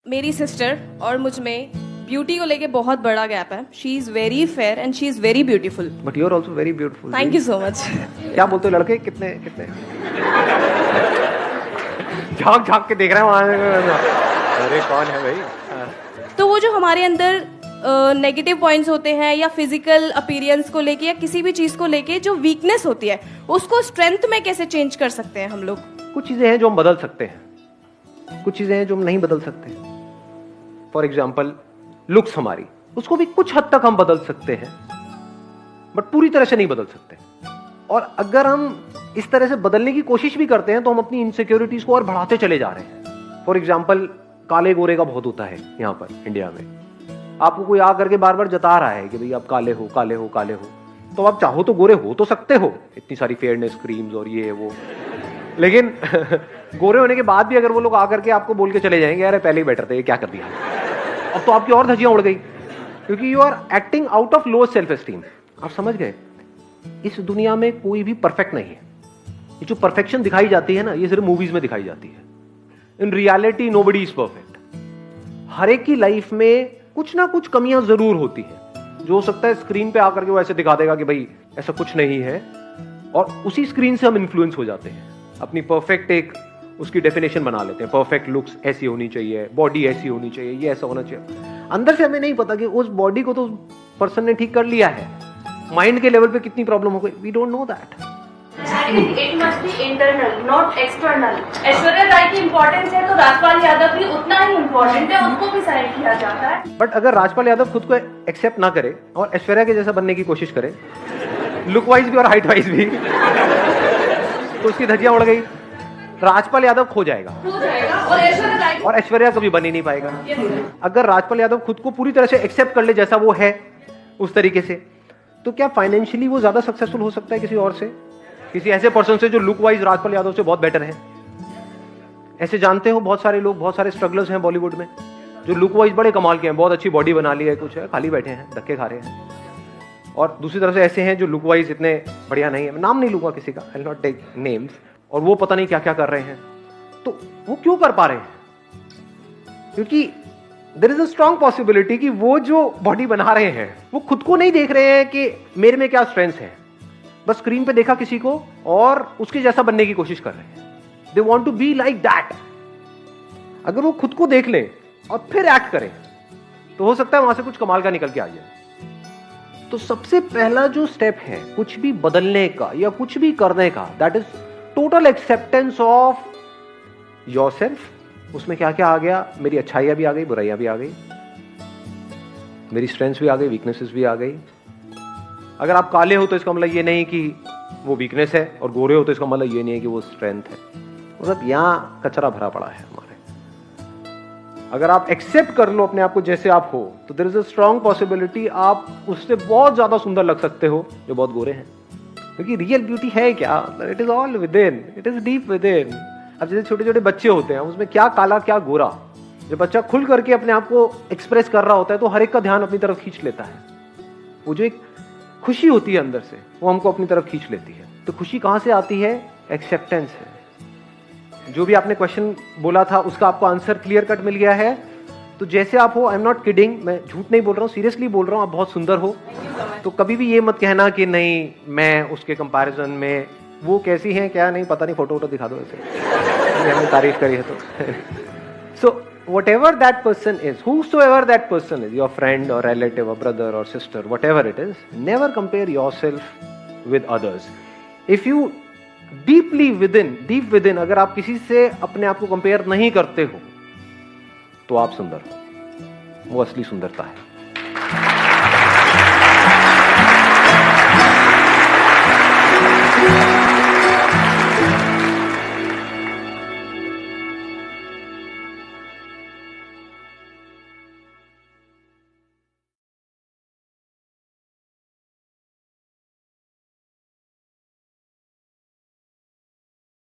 मेरी सिस्टर और मुझ में ब्यूटी को लेके बहुत बड़ा गैप है. She is very fair and she is very beautiful. But you are also very beautiful. Thank you so much. क्या बोलते हो लड़के? कितने कितने झांक झांक के देख रहे हैं वहां. अरे कौन है भाई? तो वो जो हमारे अंदर नेगेटिव पॉइंट्स होते हैं या फिजिकल अपीयरेंस को लेके या किसी भी चीज को लेके जो वीकनेस होती है उसको स्ट्रेंथ में कैसे चेंज कर सकते हैं हम लोग? कुछ चीजें हैं जो हम बदल सकते हैं, कुछ चीजें हैं जो हम नहीं बदल सकते. फॉर एग्जाम्पल लुक्स हमारी, उसको भी कुछ हद तक हम बदल सकते हैं बट पूरी तरह से नहीं बदल सकते. और अगर हम इस तरह से बदलने की कोशिश भी करते हैं तो हम अपनी इनसिक्योरिटीज को और बढ़ाते चले जा रहे हैं. फॉर एग्जाम्पल काले गोरे का बहुत होता है यहाँ पर इंडिया में. आपको कोई आ करके बार बार जता रहा है कि भाई आप काले हो काले हो काले हो, तो आप चाहो तो गोरे हो तो सकते हो, इतनी सारी फेयरनेस क्रीम्स और ये वो. लेकिन गोरे होने के बाद भी अगर वो लोग आकर के आपको बोल के चले जाएंगे यार पहले ही बेटर थे, ये क्या कर दिया, अब तो आपकी और धज्जियां उड़ गई, क्योंकि you are acting out of low self esteem. आप समझ गए? इस दुनिया में कोई भी परफेक्ट नहीं है. ये जो परफेक्शन दिखाई जाती है ना, ये सिर्फ मूवीज में दिखाई जाती है. In reality nobody is perfect. हर एक की लाइफ में कुछ ना कुछ कमियां जरूर होती हैं. जो हो सकता है स्क्रीन पे आकर के वो ऐसे दिखा देगा कि भाई ऐसा कुछ नहीं है, और उसी स्क्रीन से हम इन्फ्लुएंस हो जाते हैं. अपनी परफेक्ट एक उसकी डेफिनेशन बना लेते हैं. परफेक्ट लुक्स ऐसी होनी चाहिए, बॉडी ऐसी होनी चाहिए, ये ऐसा होना चाहिए. अंदर से हमें नहीं पता कि उस बॉडी को तो पर्सन ने ठीक कर लिया है, माइंड के लेवल पे कितनी प्रॉब्लम हो गई, we don't know that. It must be internal, not external. Aishwarya Rai की इम्पोर्टेंस है तो राजपाल यादव भी उतना ही इम्पोर्टेंट है, उनको भी साइड किया जाता है. बट अगर राजपाल यादव खुद को एक्सेप्ट ना करे और ऐश्वर्या के जैसा बनने की कोशिश करे, लुक वाइज भी और हाइट वाइज भी, तो उसकी धज्जियां उड़ गई. राजपाल यादव खो जाएगा और ऐश्वर्या कभी बन ही नहीं पाएगा. अगर राजपाल यादव खुद को पूरी तरह से एक्सेप्ट कर ले जैसा वो है उस तरीके से, तो क्या फाइनेंशियली वो ज्यादा सक्सेसफुल हो सकता है किसी और से, किसी ऐसे पर्सन से जो लुक वाइज राजपाल यादव से बहुत बेटर है? ऐसे जानते हो बहुत सारे लोग, बहुत सारे स्ट्रगलर्स हैं बॉलीवुड में जो लुक वाइज बड़े कमाल के हैं, बहुत अच्छी बॉडी बना ली है, कुछ है खाली बैठे हैं धक्के खा रहे हैं. और दूसरी तरफ से ऐसे हैं जो लुक वाइज इतने बढ़िया नहीं है, मैं नाम नहीं लूंगा किसी का, I will not take names, और वो पता नहीं क्या क्या कर रहे हैं. तो वो क्यों कर पा रहे हैं? क्योंकि there is a strong possibility कि वो जो बॉडी बना रहे हैं वो खुद को नहीं देख रहे हैं कि मेरे में क्या स्ट्रेंथ है. बस स्क्रीन पे देखा किसी को और उसके जैसा बनने की कोशिश कर रहे हैं. They want to be like that. अगर वो खुद को देख लें और फिर एक्ट करें तो हो सकता है वहां से कुछ कमाल का निकल के आ जाए. तो सबसे पहला जो स्टेप है कुछ भी बदलने का या कुछ भी करने का, that is total acceptance of yourself. उसमें क्या क्या आ गया? मेरी अच्छाइयां भी आ गई, बुराइयां भी आ गई, मेरी स्ट्रेंथ्स भी आ गई, वीकनेसेस भी आ गई. अगर आप काले हो तो इसका मतलब ये नहीं कि वो वीकनेस है, और गोरे हो तो इसका मतलब ये नहीं है कि वो स्ट्रेंथ है. मतलब यहां कचरा भरा पड़ा है हमारे. अगर आप एक्सेप्ट कर लो अपने आप को जैसे आप हो, तो there is a strong possibility आप उससे बहुत ज्यादा सुंदर लग सकते हो जो बहुत गोरे हैं. क्योंकि रियल ब्यूटी है क्या? It is all with in, it is deep with in. अब जैसे छोटे छोटे बच्चे होते हैं, उसमें क्या काला क्या गोरा, जब बच्चा खुल करके अपने आप को एक्सप्रेस कर रहा होता है तो हर एक का ध्यान अपनी तरफ खींच लेता है. वो जो एक खुशी होती है अंदर से, वो हमको अपनी तरफ खींच लेती है. तो खुशी कहां से आती है? एक्सेप्टेंस है. जो भी आपने क्वेश्चन बोला था उसका आपको आंसर क्लियर कट मिल गया है. तो जैसे आप हो, आई एम नॉट किडिंग, मैं झूठ नहीं बोल रहा हूँ, सीरियसली बोल रहा हूँ, आप बहुत सुंदर हो. तो कभी भी ये मत कहना कि नहीं मैं उसके कंपैरिजन में वो कैसी हैं क्या नहीं पता नहीं, फोटो वोटो दिखा दो ऐसे हमने तारीफ करी है तो. सो whatever that person is, whosoever that person is, your friend or relative or brother or sister, whatever it is, never compare yourself with others. If you deep within, अगर आप किसी से अपने आप को कंपेयर नहीं करते हो तो आप सुंदर हो. वो असली सुंदरता है.